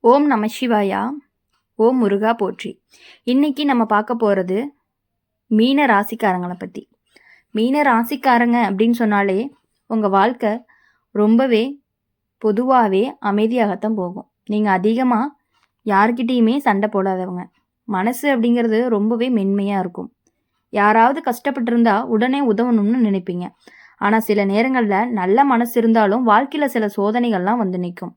ஓம் நம சிவாயா. ஓம் முருகா போற்றி. இன்னைக்கு நம்ம பார்க்க போகிறது மீன ராசிக்காரங்களை பற்றி. மீன ராசிக்காரங்க அப்படின்னு சொன்னாலே உங்கள் வாழ்க்கை ரொம்பவே பொதுவாகவே அமைதியாகத்தான் போகும். நீங்கள் அதிகமாக யார்கிட்டேயுமே சண்டை போடாதவங்க. மனசு அப்படிங்கிறது ரொம்பவே மென்மையாக இருக்கும். யாராவது கஷ்டப்பட்டிருந்தா உடனே உதவணும்னு நினைப்பீங்க. ஆனால் சில நேரங்களில் நல்ல மனசு இருந்தாலும் வாழ்க்கையில் சில சோதனைகள்லாம் வந்து நிற்கும்.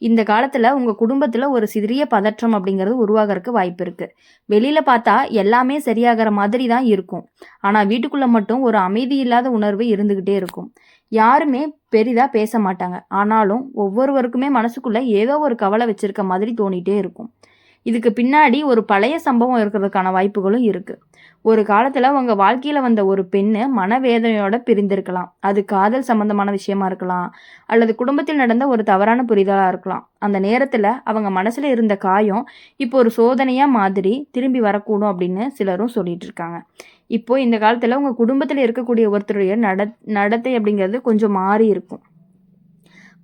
இந்த காலத்தில் உங்கள் குடும்பத்தில் ஒரு சிறிய பதற்றம் அப்படிங்கிறது உருவாகிறதுக்கு வாய்ப்பு இருக்குது. வெளியில் பார்த்தா எல்லாமே சரியாகிற மாதிரி தான் இருக்கும். ஆனால் வீட்டுக்குள்ளே மட்டும் ஒரு அமைதி இல்லாத உணர்வு இருந்துக்கிட்டே இருக்கும். யாருமே பெரிதாக பேச மாட்டாங்க. ஆனாலும் ஒவ்வொருவருக்குமே மனசுக்குள்ளே ஏதோ ஒரு கவலை வச்சிருக்க மாதிரி தோணிகிட்டே இருக்கும். இதுக்கு பின்னாடி ஒரு பழைய சம்பவம் இருக்கிறதுக்கான வாய்ப்புகளும் இருக்குது. ஒரு காலத்தில் உங்கள் வாழ்க்கையில் வந்த ஒரு பெண்ணு மனவேதனையோட பிரிந்திருக்கலாம். அது காதல் சம்பந்தமான விஷயமா இருக்கலாம், அல்லது குடும்பத்தில் நடந்த ஒரு தவறான புரிதலாக இருக்கலாம். அந்த நேரத்தில் அவங்க மனசில் இருந்த காயம் இப்போ ஒரு சோதனையாக மாதிரி திரும்பி வரக்கூடும் அப்படின்னு சிலரும் சொல்லிட்டு இருக்காங்க. இப்போது இந்த காலத்தில் உங்கள் குடும்பத்தில் இருக்கக்கூடிய ஒருத்தருடைய நடத்தை அப்படிங்கிறது கொஞ்சம் மாறி இருக்கும்.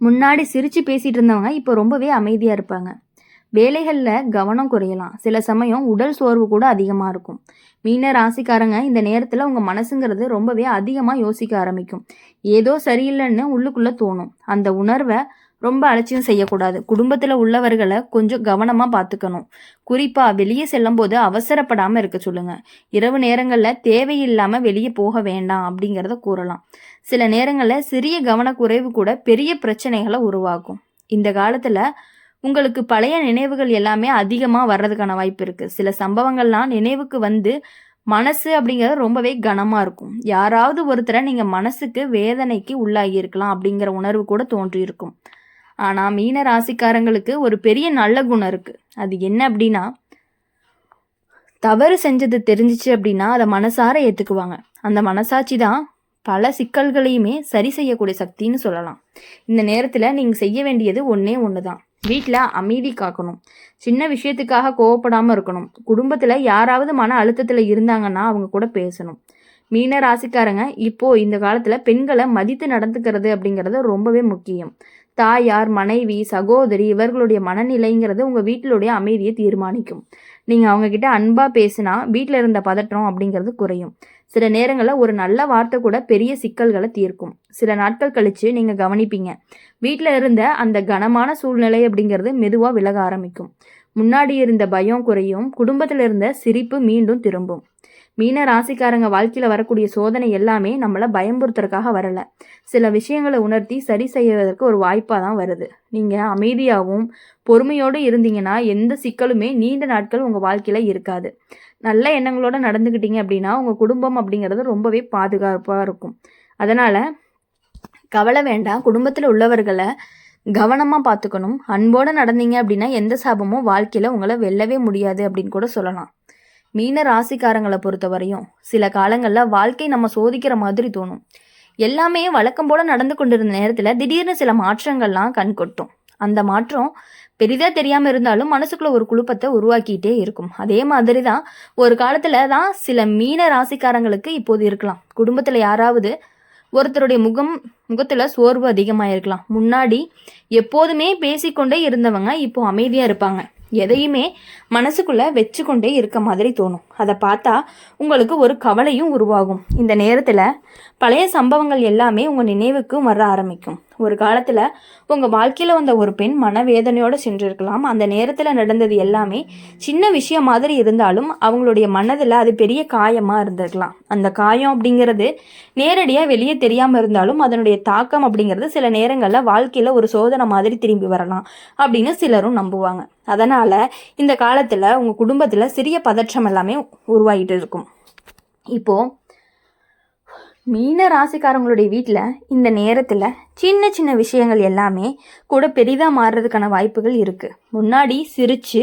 முன்னாடி சிரித்து பேசிகிட்டு இருந்தவங்க இப்போ ரொம்பவே அமைதியாக இருப்பாங்க. வேலைகளில் கவனம் குறையலாம். சில சமயம் உடல் சோர்வு கூட அதிகமாக இருக்கும். மீன ராசிக்காரங்க இந்த நேரத்தில் உங்கள் மனசுங்கிறது ரொம்பவே அதிகமாக யோசிக்க ஆரம்பிக்கும். ஏதோ சரியில்லைன்னு உள்ளுக்குள்ளே தோணும். அந்த உணர்வை ரொம்ப அலட்சியம் செய்யக்கூடாது. குடும்பத்தில் உள்ளவர்களை கொஞ்சம் கவனமாக பார்த்துக்கணும். குறிப்பாக வெளியே செல்லும் போது அவசரப்படாமல் இருக்க சொல்லுங்கள். இரவு நேரங்களில் தேவையில்லாமல் வெளியே போக வேண்டாம் அப்படிங்கிறத கூறலாம். சில நேரங்களில் சிறிய கவனக்குறைவு கூட பெரிய பிரச்சனைகளை உருவாக்கும். இந்த காலத்தில் உங்களுக்கு பழைய நினைவுகள் எல்லாமே அதிகமாக வர்றதுக்கான வாய்ப்பு இருக்குது. சில சம்பவங்கள்லாம் நினைவுக்கு வந்து மனசு அப்படிங்கிறது ரொம்பவே கனமாக இருக்கும். யாராவது ஒருத்தரை நீங்கள் மனசுக்கு வேதனைக்கு உள்ளாகி இருக்கலாம் அப்படிங்கிற உணர்வு கூட தோன்றியிருக்கும். ஆனால் மீன ராசிக்காரங்களுக்கு ஒரு பெரிய நல்ல குணம் இருக்குது. அது என்ன அப்படின்னா, தவறு செஞ்சது தெரிஞ்சிச்சு அப்படின்னா அதை மனசார ஏற்றுக்குவாங்க. அந்த மனசாட்சி தான் பல சிக்கல்களையுமே சரி செய்யக்கூடிய சக்தின்னு சொல்லலாம். இந்த நேரத்தில் நீங்கள் செய்ய வேண்டியது ஒன்றே ஒன்று தான். வீட்டில் அமைதி காக்கணும். சின்ன விஷயத்துக்காக கோவப்படாமல் இருக்கணும். குடும்பத்தில் யாராவது மன அழுத்தத்தில் இருந்தாங்கன்னா அவங்க கூட பேசணும். மீன ராசிக்காரங்க இப்போது இந்த காலத்தில் பெண்களை மதித்து நடந்துக்கிறது அப்படிங்கிறது ரொம்பவே முக்கியம். தாயார், மனைவி, சகோதரி இவர்களுடைய மனநிலைங்கிறது உங்கள் வீட்டிலுடைய அமைதியை தீர்மானிக்கும். நீங்கள் அவங்கக்கிட்ட அன்பாக பேசினா வீட்டில் இருந்த பதற்றம் அப்படிங்கிறது குறையும். சில நேரங்களில் ஒரு நல்ல வார்த்தை கூட பெரிய சிக்கல்களை தீர்க்கும். சில நாட்கள் கழித்து நீங்கள் கவனிப்பீங்க, வீட்டில் இருந்த அந்த கனமான சூழ்நிலை அப்படிங்கிறது மெதுவாக விலக ஆரம்பிக்கும். முன்னாடி இருந்த பயம் குறையும். குடும்பத்தில் இருந்த சிரிப்பு மீண்டும் திரும்பும். மீன ராசிக்காரங்க வாழ்க்கையில் வரக்கூடிய சோதனை எல்லாமே நம்மளை பயம்புறுத்துறதுக்காக வரலை. சில விஷயங்களை உணர்த்தி சரி செய்வதற்கு ஒரு வாய்ப்பாக தான் வருது. நீங்கள் அமைதியாகவும் பொறுமையோடு இருந்தீங்கன்னா எந்த சிக்கலுமே நீண்ட நாட்கள் உங்கள் வாழ்க்கையில் இருக்காது. நல்ல எண்ணங்களோடு நடந்துக்கிட்டீங்க அப்படின்னா உங்கள் குடும்பம் அப்படிங்கிறது ரொம்பவே பாதுகாப்பாக இருக்கும். அதனால் கவலை வேண்டாம். குடும்பத்தில் உள்ளவர்களை கவனமாக பார்த்துக்கணும். அன்போடு நடந்தீங்க அப்படின்னா எந்த சாபமும் வாழ்க்கையில் உங்களை வெல்லவே முடியாது அப்படின்னு கூட சொல்லலாம். மீன ராசிக்காரங்களை பொறுத்த வரையும் சில காலங்களில் வாழ்க்கை நம்ம சோதிக்கிற மாதிரி தோணும். எல்லாமே வழக்கம் போல் நடந்து கொண்டிருந்த நேரத்தில் திடீர்னு சில மாற்றங்கள்லாம் கண் கொட்டும். அந்த மாற்றம் பெரிதாக தெரியாமல் இருந்தாலும் மனசுக்குள்ள ஒரு குழப்பத்தை உருவாக்கிட்டே இருக்கும். அதே மாதிரி தான் ஒரு காலத்தில் தான் சில மீன ராசிக்காரங்களுக்கு இப்போது இருக்கலாம். குடும்பத்தில் யாராவது ஒருத்தருடைய முகத்தில் சோர்வு அதிகமாக இருக்கலாம். முன்னாடி எப்போதுமே பேசிக்கொண்டே இருந்தவங்க இப்போ அமைதியாக இருப்பாங்க. எதையுமே மனசுக்குள்ளே வச்சுக்கொண்டே இருக்க மாதிரி தோணும். அதை பார்த்தா உங்களுக்கு ஒரு கவலையும் உருவாகும். இந்த நேரத்தில் பழைய சம்பவங்கள் எல்லாமே உங்கள் நினைவுக்கும் வர ஆரம்பிக்கும். ஒரு காலத்தில் உங்கள் வாழ்க்கையில் வந்த ஒரு பெண் மனவேதனையோடு சென்றிருக்கலாம். அந்த நேரத்தில் நடந்தது எல்லாமே சின்ன விஷயம் மாதிரி இருந்தாலும் அவங்களுடைய மனதில் அது பெரிய காயமாக இருந்திருக்கலாம். அந்த காயம் அப்படிங்கிறது நேரடியாக வெளியே தெரியாமல் இருந்தாலும் அதனுடைய தாக்கம் அப்படிங்கிறது சில நேரங்களில் வாழ்க்கையில் ஒரு சோதனை மாதிரி திரும்பி வரலாம் அப்படின்னு சிலரும் நம்புவாங்க. அதனால் இந்த காலத்தில் உங்கள் குடும்பத்தில் சிறிய பதற்றம் எல்லாமே உருவாகிட்டு இருக்கும். இப்போது மீன ராசிக்காரங்களுடைய வீட்டில் இந்த நேரத்தில் சின்ன சின்ன விஷயங்கள் எல்லாமே கூட பெரிதாக மாறுறதுக்கான வாய்ப்புகள் இருக்குது. முன்னாடி சிரித்து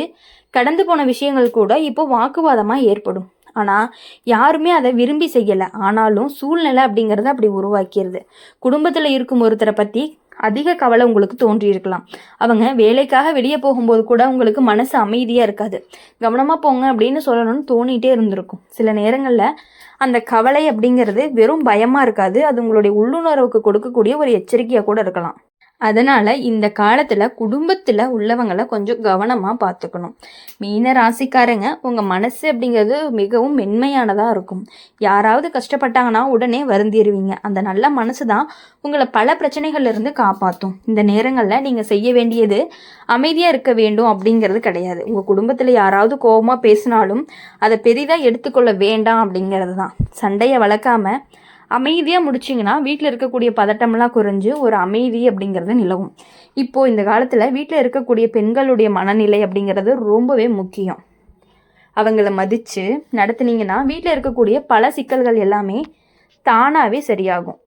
கடந்து போன விஷயங்கள் கூட இப்போ வாக்குவாதமாக ஏற்படும். ஆனால் யாருமே அதை விரும்பி செய்யலை. ஆனாலும் சூழ்நிலை அப்படிங்கிறத அப்படி உருவாக்கிடுது. குடும்பத்தில் இருக்கும் ஒருத்தரை பற்றி அதிக கவலை உங்களுக்கு தோன்றியிருக்கலாம். அவங்க வேலைக்காக வெளியே போகும்போது கூட உங்களுக்கு மனசு அமைதியாக இருக்காது. கவனமாக போங்க அப்படின்னு சொல்லணும்னு தோணிகிட்டே இருந்திருக்கும். சில நேரங்களில் அந்த கவலை அப்படிங்கிறது வெறும் பயமாக இருக்காது. அது உங்களுடைய உள்ளுணர்வுக்கு கொடுக்கக்கூடிய ஒரு எச்சரிக்கையாக கூட இருக்கலாம். அதனால இந்த காலத்துல குடும்பத்துல உள்ளவங்களை கொஞ்சம் கவனமா பார்த்துக்கணும். மீன ராசிக்காரங்க, உங்க மனசு அப்படிங்கிறது மிகவும் மென்மையானதா இருக்கும். யாராவது கஷ்டப்பட்டாங்கன்னா உடனே வருந்திருவீங்க. அந்த நல்ல மனசு தான் உங்களை பல பிரச்சனைகள்ல இருந்து காப்பாற்றும். இந்த நேரங்கள்ல நீங்க செய்ய வேண்டியது அமைதியா இருக்க வேண்டும் அப்படிங்கிறது கிடையாது. உங்க குடும்பத்துல யாராவது கோபமா பேசினாலும் அதை பெரிதா எடுத்துக்கொள்ள வேண்டாம் அப்படிங்கிறது தான். சண்டையை வளர்க்காம அமைதியாக முடிச்சிங்கன்னா வீட்டில் இருக்கக்கூடிய பதட்டமெல்லாம் குறைஞ்சு ஒரு அமைதி அப்படிங்கிறது நிலவும். இப்போது இந்த காலத்தில் வீட்டில் இருக்கக்கூடிய பெண்களுடைய மனநிலை அப்படிங்கிறது ரொம்பவே முக்கியம். அவங்கள மதித்து நடத்துனீங்கன்னா வீட்டில் இருக்கக்கூடிய பல சிக்கல்கள் எல்லாமே தானாகவே சரியாகும்.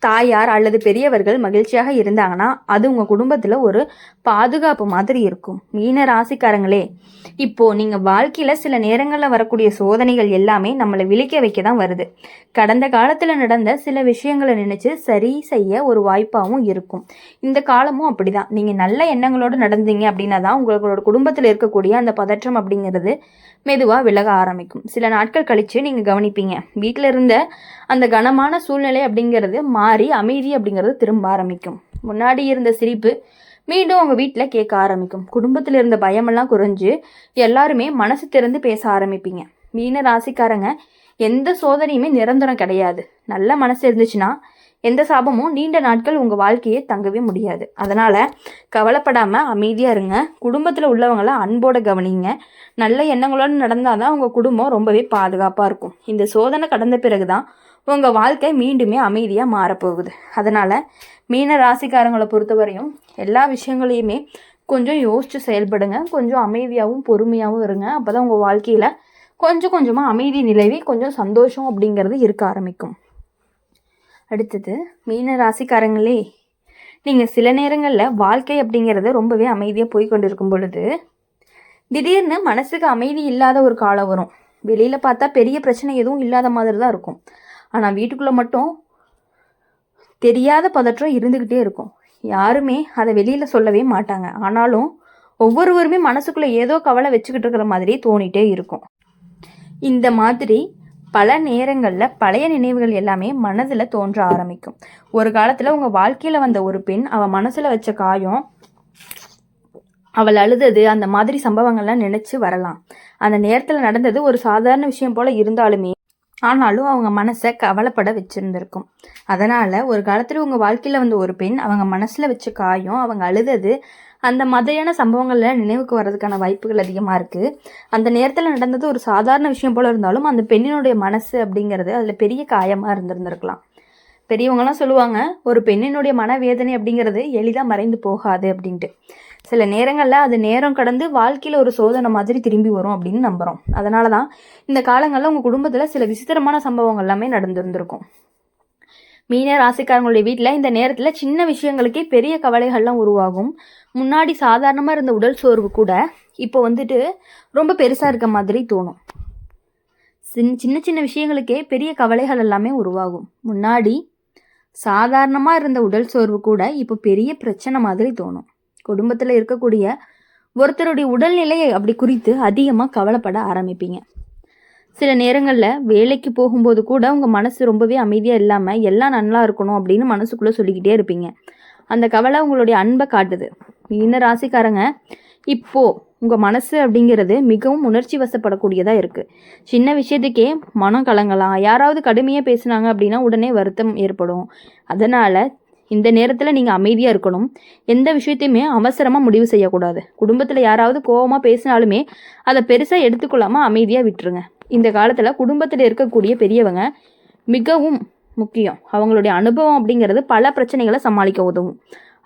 தாயார் அல்லது பெரியவர்கள் மகிழ்ச்சியாக இருந்தாங்கன்னா அது உங்கள் குடும்பத்தில் ஒரு பாதுகாப்பு மாதிரி இருக்கும். மீன ராசிக்காரங்களே, இப்போது நீங்கள் வாழ்க்கையில் சில நேரங்களில் வரக்கூடிய சோதனைகள் எல்லாமே நம்மளை விழிக்க வைக்க தான் வருது. கடந்த காலத்தில் நடந்த சில விஷயங்களை நினச்சி சரி செய்ய ஒரு வாய்ப்பாகவும் இருக்கும். இந்த காலமும் அப்படி தான். நீங்கள் நல்ல எண்ணங்களோடு நடந்தீங்க அப்படின்னா தான் உங்களோட குடும்பத்தில் இருக்கக்கூடிய அந்த பதற்றம் அப்படிங்கிறது மெதுவாக விலக ஆரம்பிக்கும். சில நாட்கள் கழித்து நீங்கள் கவனிப்பீங்க, வீட்டில் இருந்த அந்த கனமான சூழ்நிலை அப்படிங்கிறது மாறி அமைதி அப்படிங்கிறது திரும்ப ஆரம்பிக்கும். முன்னாடி இருந்த சிரிப்பு மீண்டும் உங்கள் வீட்டில் கேட்க ஆரம்பிக்கும். குடும்பத்தில் இருந்த பயமெல்லாம் குறைஞ்சு எல்லாருமே மனசு திறந்து பேச ஆரம்பிப்பீங்க. மீன ராசிக்காரங்க, எந்த சோதனையுமே நிரந்தரம் கிடையாது. நல்ல மனசு இருந்துச்சுன்னா எந்த சாபமும் நீண்ட நாட்கள் உங்கள் வாழ்க்கையே தங்கவே முடியாது. அதனால் கவலைப்படாமல் அமைதியாக இருங்க. குடும்பத்தில் உள்ளவங்கள அன்போடு கவனிங்க. நல்ல எண்ணங்களோடு நடந்தால் தான் உங்கள் குடும்பம் ரொம்பவே பாதுகாப்பாக இருக்கும். இந்த சோதனை கடந்த பிறகு தான் உங்கள் வாழ்க்கை மீண்டுமே அமைதியாக மாறப்போகுது. அதனால் மீன ராசிக்காரங்களை பொறுத்தவரையும் எல்லா விஷயங்களையுமே கொஞ்சம் யோசித்து செயல்படுங்க. கொஞ்சம் அமைதியாகவும் பொறுமையாகவும் இருங்க. அப்போ தான் உங்கள் வாழ்க்கையில் கொஞ்சம் கொஞ்சமாக அமைதி நிலவி கொஞ்சம் சந்தோஷம் அப்படிங்கிறது இருக்க ஆரம்பிக்கும். அடுத்தது மீன ராசிக்காரங்களே, நீங்கள் சில நேரங்களில் வாழ்க்கை அப்படிங்கிறது ரொம்பவே அமைதியாக போய் கொண்டு இருக்கும் பொழுது திடீர்னு மனசுக்கு அமைதி இல்லாத ஒரு காலம் வரும். வெளியில் பார்த்தா பெரிய பிரச்சனை எதுவும் இல்லாத மாதிரி தான் இருக்கும். ஆனால் வீட்டுக்குள்ளே மட்டும் தெரியாத பதற்றம் இருந்துக்கிட்டே இருக்கும். யாருமே அதை வெளியில் சொல்லவே மாட்டாங்க. ஆனாலும் ஒவ்வொருவருமே மனசுக்குள்ளே ஏதோ கவலை வச்சுக்கிட்டு இருக்கிற மாதிரி தோணிகிட்டே இருக்கும். இந்த மாதிரி பல நேரங்களில் பழைய நினைவுகள் எல்லாமே மனதில் தோன்ற ஆரம்பிக்கும். ஒரு காலத்தில் உங்கள் வாழ்க்கையில் வந்த ஒரு பெண், அவள் மனசில் வச்ச காயம், அவள் அழுதது, அந்த மாதிரி சம்பவங்கள்லாம் நினச்சி வரலாம். அந்த நேரத்தில் நடந்தது ஒரு சாதாரண விஷயம் போல் இருந்தாலுமே ஆனாலும் அவங்க மனசை கவலைப்பட வச்சுருந்துருக்கும். அதனால் ஒரு காலத்தில் உங்கள் வாழ்க்கையில் வந்த ஒரு பெண், அவங்க மனசில் வச்ச காயம், அவங்க அழுதது, அந்த மாதிரியான சம்பவங்களில் நினைவுக்கு வர்றதுக்கான வாய்ப்புகள் அதிகமாக இருக்குது. அந்த நேரத்தில் நடந்தது ஒரு சாதாரண விஷயம் போல் இருந்தாலும் அந்த பெண்ணினுடைய மனசு அப்படிங்கிறது அதில் பெரிய காயமாக இருந்திருந்திருக்கலாம். பெரியவங்களாம் சொல்லுவாங்க, ஒரு பெண்ணினுடைய மனவேதனை அப்படிங்கிறது எளிதாக மறைந்து போகாது அப்படின்ட்டு. சில நேரங்களில் அது நேரம் கடந்து வாழ்க்கையில் ஒரு சோதனை மாதிரி திரும்பி வரும் அப்படின்னு நம்புகிறோம். அதனால தான் இந்த காலங்களில் உங்கள் குடும்பத்தில் சில விசித்திரமான சம்பவங்கள் எல்லாமே நடந்துருந்துருக்கும். மீன ராசிக்காரங்களுடைய வீட்டில் இந்த நேரத்தில் சின்ன விஷயங்களுக்கே பெரிய கவலைகள்லாம் உருவாகும். முன்னாடி சாதாரணமாக இருந்த உடல் சோர்வு கூட இப்போ வந்துட்டு ரொம்ப பெருசாக இருக்க மாதிரி தோணும். சின்ன சின்ன விஷயங்களுக்கே பெரிய கவலைகள் எல்லாமே உருவாகும். முன்னாடி சாதாரணமாக இருந்த உடல் சோர்வு கூட இப்போ பெரிய பிரச்சனை மாதிரி தோணும். குடும்பத்தில் இருக்கக்கூடிய ஒருத்தருடைய உடல்நிலையை அப்படி குறித்து அதிகமாக கவலைப்பட ஆரம்பிப்பீங்க. சில நேரங்களில் வேலைக்கு போகும்போது கூட உங்கள் மனசு ரொம்பவே அமைதியாக இல்லாமல் எல்லாம் நல்லா இருக்கணும் அப்படின்னு மனசுக்குள்ளே சொல்லிக்கிட்டே இருப்பீங்க. அந்த கவலை உங்களுடைய அன்பை காட்டுது. மீன ராசிக்காரங்க, இப்போது உங்கள் மனசு அப்படிங்கிறது மிகவும் உணர்ச்சி வசப்படக்கூடியதாக இருக்குது. சின்ன விஷயத்துக்கே மனம் கலங்கலாம். யாராவது கடுமையாக பேசுனாங்க அப்படின்னா உடனே வருத்தம் ஏற்படும். அதனால் இந்த நேரத்தில் நீங்கள் அமைதியாக இருக்கணும். எந்த விஷயத்தையுமே அவசரமாக முடிவு செய்யக்கூடாது. குடும்பத்தில் யாராவது கோபமாக பேசினாலுமே அதை பெருசாக எடுத்துக்கொள்ளாமல் அமைதியாக விட்டுருங்க. இந்த காலத்தில் குடும்பத்தில் இருக்கக்கூடிய பெரியவங்க மிகவும் முக்கியம். அவங்களுடைய அனுபவம் அப்படிங்கிறது பல பிரச்சனைகளை சமாளிக்க உதவும்.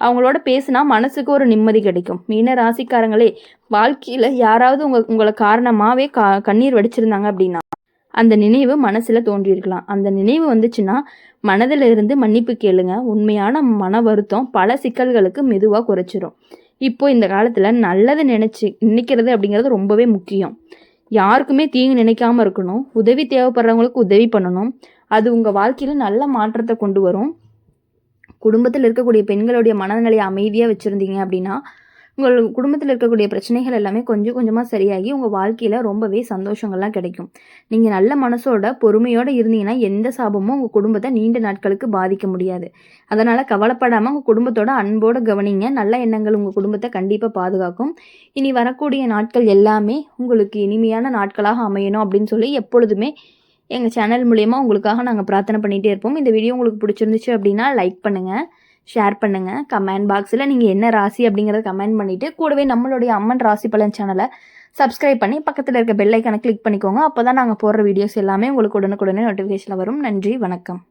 அவங்களோட பேசினா மனசுக்கு ஒரு நிம்மதி கிடைக்கும். மீன ராசிக்காரங்களே, வாழ்க்கையில் யாராவது உங்களை காரணமாகவே கண்ணீர் வடிச்சிருந்தாங்க அப்படின்னா அந்த நினைவு மனசில் தோன்றியிருக்கலாம். அந்த நினைவு வந்துச்சுன்னா மனதில் இருந்து மன்னிப்பு கேளுங்க. உண்மையான மன வருத்தம் பல சிக்கல்களுக்கு மெதுவாக குறைச்சிரும். இப்போ இந்த காலத்தில் நல்லது நினைக்கிறது அப்படிங்கிறது ரொம்பவே முக்கியம். யாருக்குமே தீங்கு நினைக்காம இருக்கணும். உதவி தேவைப்படுறவங்களுக்கு உதவி பண்ணணும். அது உங்கள் வாழ்க்கையில் நல்ல மாற்றத்தை கொண்டு வரும். குடும்பத்தில் இருக்கக்கூடிய பெண்களுடைய மனநிலையை அமைதியாக வச்சுருந்தீங்க அப்படின்னா உங்கள் குடும்பத்தில் இருக்கக்கூடிய பிரச்சனைகள் எல்லாமே கொஞ்சம் கொஞ்சமாக சரியாகி உங்கள் வாழ்க்கையில் ரொம்பவே சந்தோஷங்கள்லாம் கிடைக்கும். நீங்கள் நல்ல மனசோட பொறுமையோடு இருந்தீங்கன்னா எந்த சாபமும் உங்கள் குடும்பத்தை நீண்ட நாட்களுக்கு பாதிக்க முடியாது. அதனால் கவலைப்படாமல் உங்கள் குடும்பத்தோட அன்போடு கவனிங்க. நல்ல எண்ணங்கள் உங்கள் குடும்பத்தை கண்டிப்பாக பாதுகாக்கும். இனி வரக்கூடிய நாட்கள் எல்லாமே உங்களுக்கு இனிமையான நாட்களாக அமையணும் அப்படின்னு சொல்லி எப்பொழுதுமே எங்கள் சேனல் மூலயமா உங்களுக்காக நாங்கள் பிரார்த்தனை பண்ணிகிட்டே இருப்போம். இந்த வீடியோ உங்களுக்கு பிடிச்சிருந்துச்சு அப்படின்னா லைக் பண்ணுங்கள், ஷேர் பண்ணுங்கள். கமெண்ட் பாக்ஸில் நீங்கள் என்ன ராசி அப்படிங்கிறத கமெண்ட் பண்ணிவிட்டு கூடவே நம்மளுடைய அம்மன் ராசி பலன் சேனலை சப்ஸ்கிரைப் பண்ணி பக்கத்தில் இருக்க பெல் ஐக்கானை கிளிக் பண்ணிக்கோங்க. அப்போ தான் நாங்கள் போடுற வீடியோஸ் எல்லாமே உங்களுக்கு உடனுக்குடனே நோட்டிஃபிகேஷனில் வரும். நன்றி, வணக்கம்.